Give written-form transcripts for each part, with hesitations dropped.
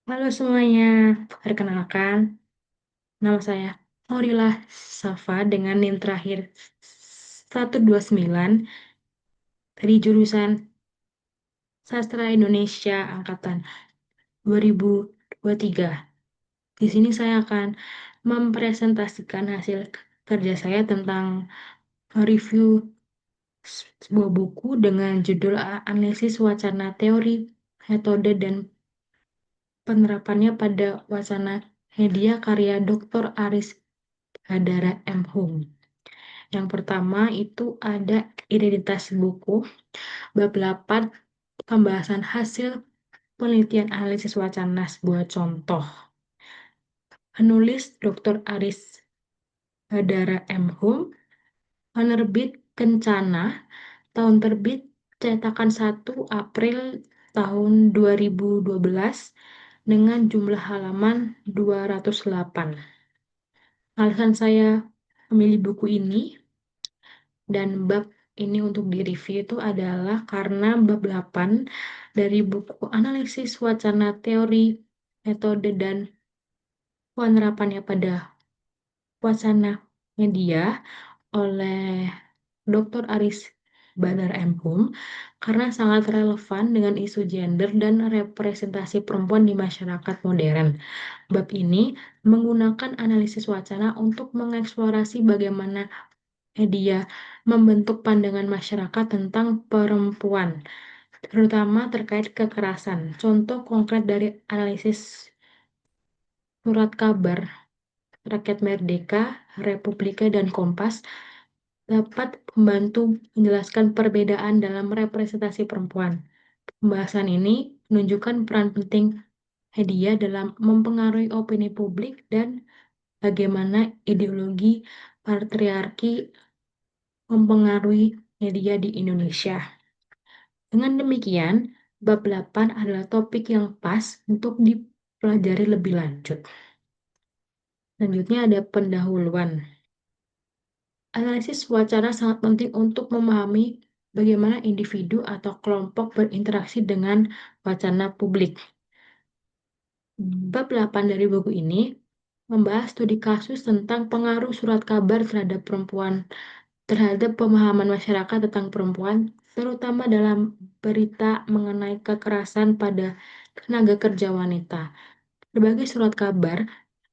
Halo semuanya, perkenalkan, nama saya Aurila Safa dengan NIM terakhir 129 dari jurusan Sastra Indonesia Angkatan 2023. Di sini saya akan mempresentasikan hasil kerja saya tentang review sebuah buku dengan judul Analisis Wacana Teori, Metode, dan Penerapannya pada Wacana Media karya Dr. Aris Hadara M. Hum. Yang pertama itu ada identitas buku, bab 8, pembahasan hasil penelitian analisis wacana sebuah contoh. Penulis Dr. Aris Hadara M. Hum, penerbit Kencana, tahun terbit cetakan 1 April tahun 2012 dengan jumlah halaman 208. Alasan saya memilih buku ini dan bab ini untuk direview itu adalah karena bab 8 dari buku Analisis Wacana Teori, Metode, dan Penerapannya pada Wacana Media oleh Dr. Aris Badar M. Hum karena sangat relevan dengan isu gender dan representasi perempuan di masyarakat modern. Bab ini menggunakan analisis wacana untuk mengeksplorasi bagaimana media membentuk pandangan masyarakat tentang perempuan, terutama terkait kekerasan. Contoh konkret dari analisis surat kabar Rakyat Merdeka, Republika, dan Kompas dapat membantu menjelaskan perbedaan dalam representasi perempuan. Pembahasan ini menunjukkan peran penting media dalam mempengaruhi opini publik dan bagaimana ideologi patriarki mempengaruhi media di Indonesia. Dengan demikian, bab 8 adalah topik yang pas untuk dipelajari lebih lanjut. Selanjutnya ada pendahuluan. Analisis wacana sangat penting untuk memahami bagaimana individu atau kelompok berinteraksi dengan wacana publik. Bab 8 dari buku ini membahas studi kasus tentang pengaruh surat kabar terhadap perempuan, terhadap pemahaman masyarakat tentang perempuan, terutama dalam berita mengenai kekerasan pada tenaga kerja wanita. Berbagai surat kabar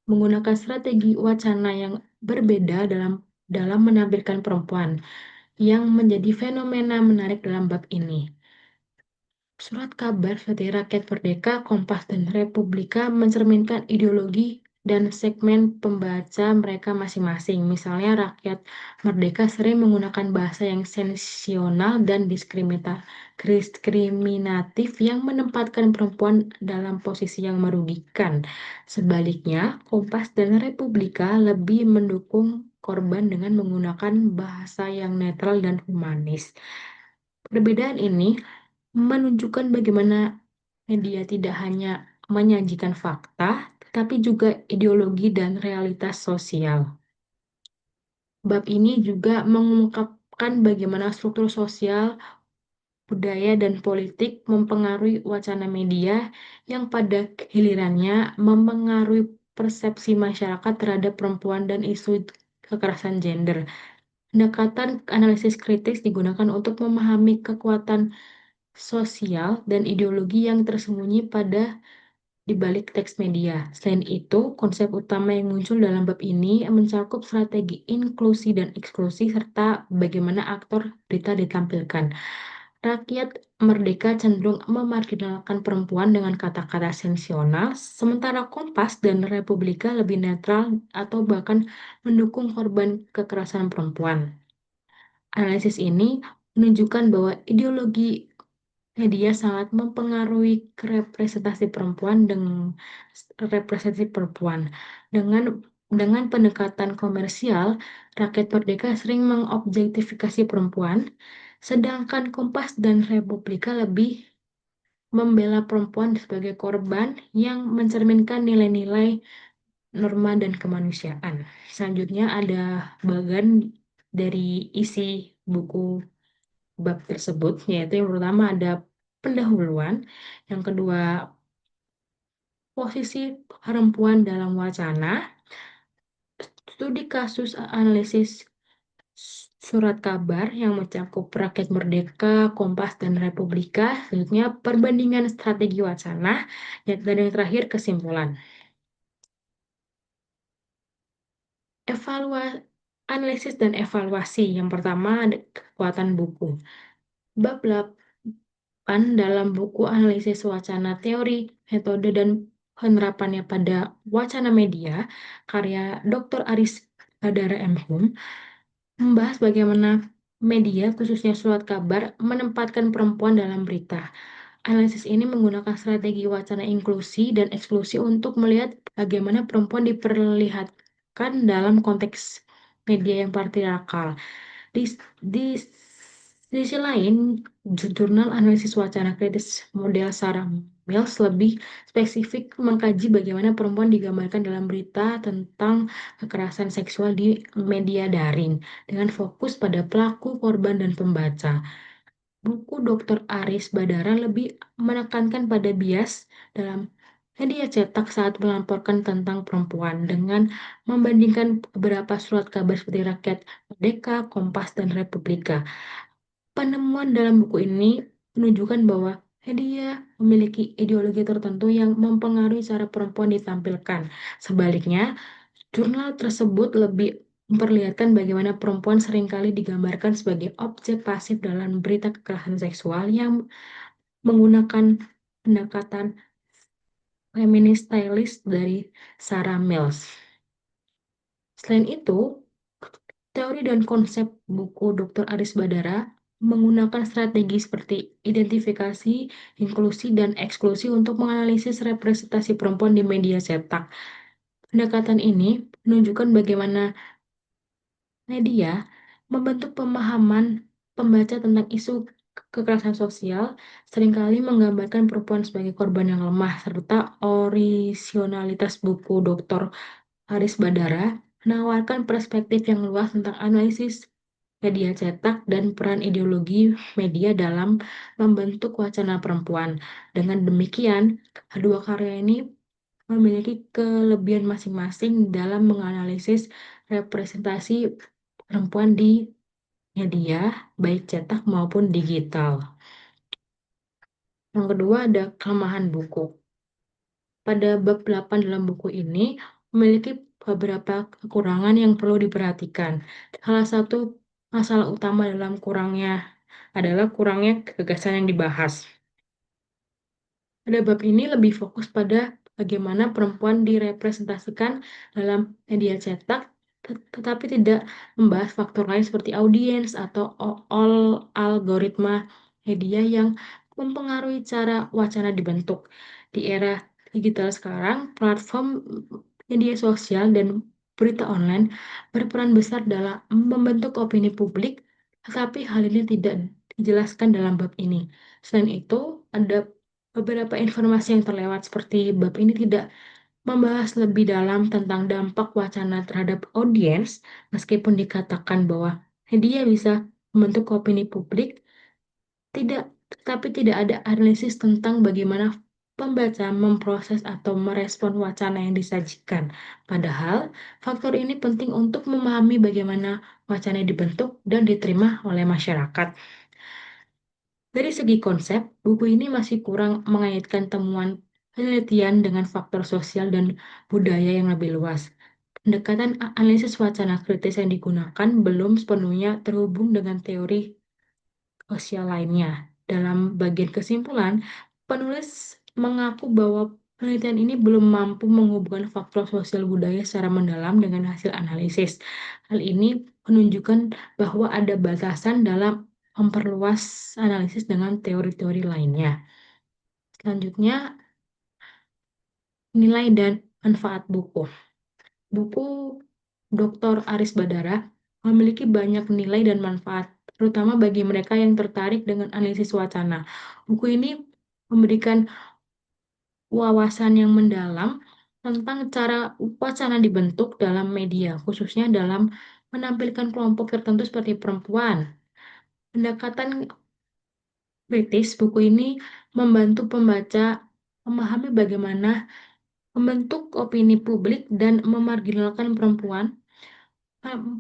menggunakan strategi wacana yang berbeda dalam menampilkan perempuan, yang menjadi fenomena menarik dalam bab ini. Surat kabar seperti Rakyat Merdeka, Kompas, dan Republika mencerminkan ideologi dan segmen pembaca mereka masing-masing. Misalnya, Rakyat Merdeka sering menggunakan bahasa yang sensasional dan diskriminatif yang menempatkan perempuan dalam posisi yang merugikan. Sebaliknya, Kompas dan Republika lebih mendukung korban dengan menggunakan bahasa yang netral dan humanis. Perbedaan ini menunjukkan bagaimana media tidak hanya menyajikan fakta, tetapi juga ideologi dan realitas sosial. Bab ini juga mengungkapkan bagaimana struktur sosial, budaya, dan politik mempengaruhi wacana media yang pada gilirannya mempengaruhi persepsi masyarakat terhadap perempuan dan isu kekerasan gender. Pendekatan analisis kritis digunakan untuk memahami kekuatan sosial dan ideologi yang tersembunyi di balik teks media. Selain itu, konsep utama yang muncul dalam bab ini mencakup strategi inklusi dan eksklusi serta bagaimana aktor berita ditampilkan. Rakyat Merdeka cenderung memarginalkan perempuan dengan kata-kata sensasional, sementara Kompas dan Republika lebih netral atau bahkan mendukung korban kekerasan perempuan. Analisis ini menunjukkan bahwa ideologi media sangat mempengaruhi representasi perempuan dengan representasi perempuan. Dengan dengan pendekatan komersial, Rakyat Merdeka sering mengobjektifikasi perempuan, sedangkan Kompas dan Republika lebih membela perempuan sebagai korban yang mencerminkan nilai-nilai norma dan kemanusiaan. Selanjutnya ada bagian dari isi buku bab tersebut, yaitu yang pertama ada pendahuluan, yang kedua posisi perempuan dalam wacana, studi kasus analisis surat kabar yang mencakup Rakyat Merdeka, Kompas, dan Republika, selanjutnya perbandingan strategi wacana, dan yang terakhir kesimpulan. Evaluasi, analisis dan evaluasi. Yang pertama ada kekuatan buku. Bab 8 dalam buku analisis wacana teori, metode, dan penerapannya pada wacana media, karya Dr. Aris Badara M. Hum, membahas bagaimana media, khususnya surat kabar, menempatkan perempuan dalam berita. Analisis ini menggunakan strategi wacana inklusi dan eksklusi untuk melihat bagaimana perempuan diperlihatkan dalam konteks media yang patriarkal. Di sisi lain, jurnal analisis wacana kritis model Sarah Mills lebih spesifik mengkaji bagaimana perempuan digambarkan dalam berita tentang kekerasan seksual di media daring, dengan fokus pada pelaku, korban, dan pembaca. Buku Dr. Aris Badara lebih menekankan pada bias dalam media cetak saat melaporkan tentang perempuan dengan membandingkan beberapa surat kabar seperti Rakyat Merdeka, Kompas, dan Republika. Penemuan dalam buku ini menunjukkan bahwa media memiliki ideologi tertentu yang mempengaruhi cara perempuan ditampilkan. Sebaliknya, jurnal tersebut lebih memperlihatkan bagaimana perempuan seringkali digambarkan sebagai objek pasif dalam berita kekerasan seksual yang menggunakan pendekatan feminist stylist dari Sarah Mills. Selain itu, teori dan konsep buku Dr. Aris Badara menggunakan strategi seperti identifikasi, inklusi, dan eksklusi untuk menganalisis representasi perempuan di media cetak. Pendekatan ini menunjukkan bagaimana media membentuk pemahaman pembaca tentang isu kekerasan sosial, seringkali menggambarkan perempuan sebagai korban yang lemah, serta orisinalitas buku Dr. Haris Badara menawarkan perspektif yang luas tentang analisis media cetak dan peran ideologi media dalam membentuk wacana perempuan. Dengan demikian, kedua karya ini memiliki kelebihan masing-masing dalam menganalisis representasi perempuan di media, baik cetak maupun digital. Yang kedua ada kelemahan buku. Pada bab 8 dalam buku ini memiliki beberapa kekurangan yang perlu diperhatikan. Salah satu masalah utama dalam kurangnya adalah kurangnya gagasan yang dibahas. Pada bab ini lebih fokus pada bagaimana perempuan direpresentasikan dalam media cetak, tetapi tidak membahas faktor lain seperti audiens atau all algoritma media yang mempengaruhi cara wacana dibentuk. Di era digital sekarang, platform media sosial dan berita online berperan besar dalam membentuk opini publik, tetapi hal ini tidak dijelaskan dalam bab ini. Selain itu, ada beberapa informasi yang terlewat seperti bab ini tidak membahas lebih dalam tentang dampak wacana terhadap audiens, meskipun dikatakan bahwa media bisa membentuk opini publik, tidak, tetapi tidak ada analisis tentang bagaimana pembaca memproses atau merespon wacana yang disajikan. Padahal, faktor ini penting untuk memahami bagaimana wacana dibentuk dan diterima oleh masyarakat. Dari segi konsep, buku ini masih kurang mengaitkan temuan penelitian dengan faktor sosial dan budaya yang lebih luas. Pendekatan analisis wacana kritis yang digunakan belum sepenuhnya terhubung dengan teori sosial lainnya. Dalam bagian kesimpulan, penulis mengaku bahwa penelitian ini belum mampu menghubungkan faktor sosial budaya secara mendalam dengan hasil analisis. Hal ini menunjukkan bahwa ada batasan dalam memperluas analisis dengan teori-teori lainnya. Selanjutnya, nilai dan manfaat buku. Buku Dr. Aris Badara memiliki banyak nilai dan manfaat, terutama bagi mereka yang tertarik dengan analisis wacana. Buku ini memberikan wawasan yang mendalam tentang cara wacana dibentuk dalam media, khususnya dalam menampilkan kelompok tertentu seperti perempuan. Pendekatan kritis buku ini membantu pembaca memahami bagaimana membentuk opini publik dan memarginalkan perempuan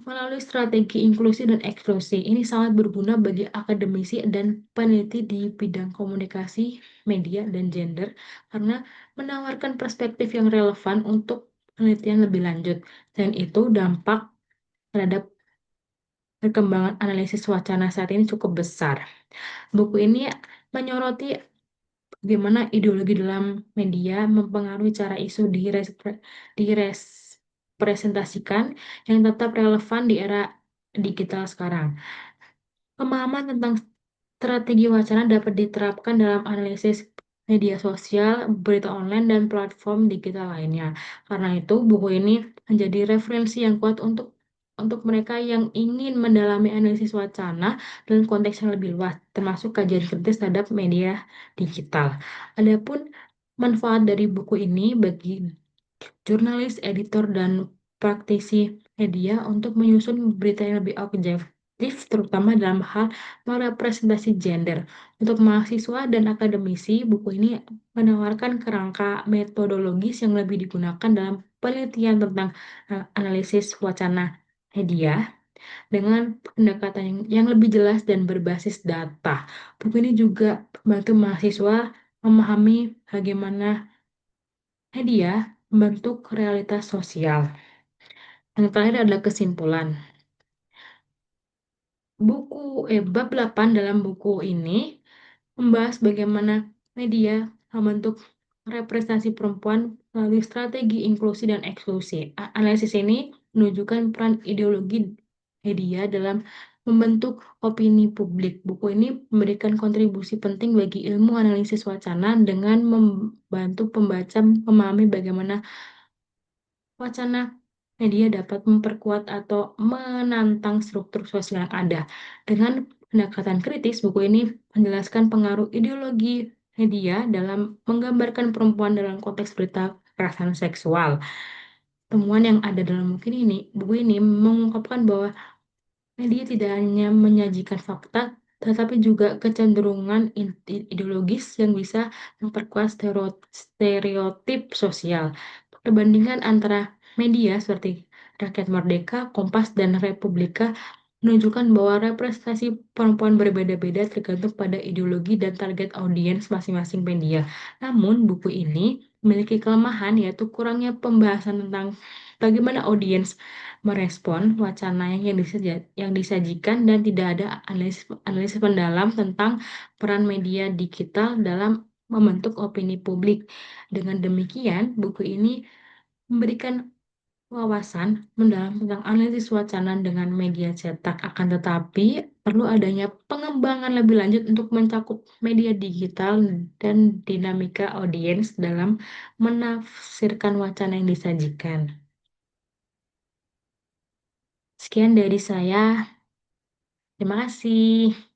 melalui strategi inklusi dan eksklusi. Ini sangat berguna bagi akademisi dan peneliti di bidang komunikasi, media, dan gender karena menawarkan perspektif yang relevan untuk penelitian lebih lanjut. Dan itu dampak terhadap perkembangan analisis wacana saat ini cukup besar. Buku ini menyoroti bagaimana ideologi dalam media mempengaruhi cara isu direpresentasikan yang tetap relevan di era digital sekarang. Pemahaman tentang strategi wacana dapat diterapkan dalam analisis media sosial, berita online, dan platform digital lainnya. Karena itu, buku ini menjadi referensi yang kuat untuk mereka yang ingin mendalami analisis wacana dalam konteks yang lebih luas, termasuk kajian kritis terhadap media digital. Adapun manfaat dari buku ini bagi jurnalis, editor, dan praktisi media untuk menyusun berita yang lebih objektif, terutama dalam hal merepresentasi gender. Untuk mahasiswa dan akademisi, buku ini menawarkan kerangka metodologis yang lebih digunakan dalam penelitian tentang analisis wacana media dengan pendekatan yang lebih jelas dan berbasis data. Buku ini juga membantu mahasiswa memahami bagaimana media membentuk realitas sosial. Yang terakhir adalah kesimpulan. Bab 8 dalam buku ini membahas bagaimana media membentuk representasi perempuan melalui strategi inklusi dan eksklusi. Analisis ini menunjukkan peran ideologi media dalam membentuk opini publik. Buku ini memberikan kontribusi penting bagi ilmu analisis wacana dengan membantu pembaca memahami bagaimana wacana media dapat memperkuat atau menantang struktur sosial yang ada. Dengan pendekatan kritis, buku ini menjelaskan pengaruh ideologi media dalam menggambarkan perempuan dalam konteks berita kekerasan seksual. Temuan yang ada dalam buku ini mengungkapkan bahwa media tidak hanya menyajikan fakta, tetapi juga kecenderungan ideologis yang bisa memperkuat stereotip sosial. Perbandingan antara media seperti Rakyat Merdeka, Kompas, dan Republika menunjukkan bahwa representasi perempuan berbeda-beda tergantung pada ideologi dan target audiens masing-masing media. Namun, buku ini memiliki kelemahan, yaitu kurangnya pembahasan tentang bagaimana audiens merespon wacana yang disajikan dan tidak ada analisis mendalam tentang peran media digital dalam membentuk opini publik. Dengan demikian, buku ini memberikan wawasan mendalam tentang analisis wacana dengan media cetak, akan tetapi perlu adanya pengembangan lebih lanjut untuk mencakup media digital dan dinamika audiens dalam menafsirkan wacana yang disajikan. Sekian dari saya. Terima kasih.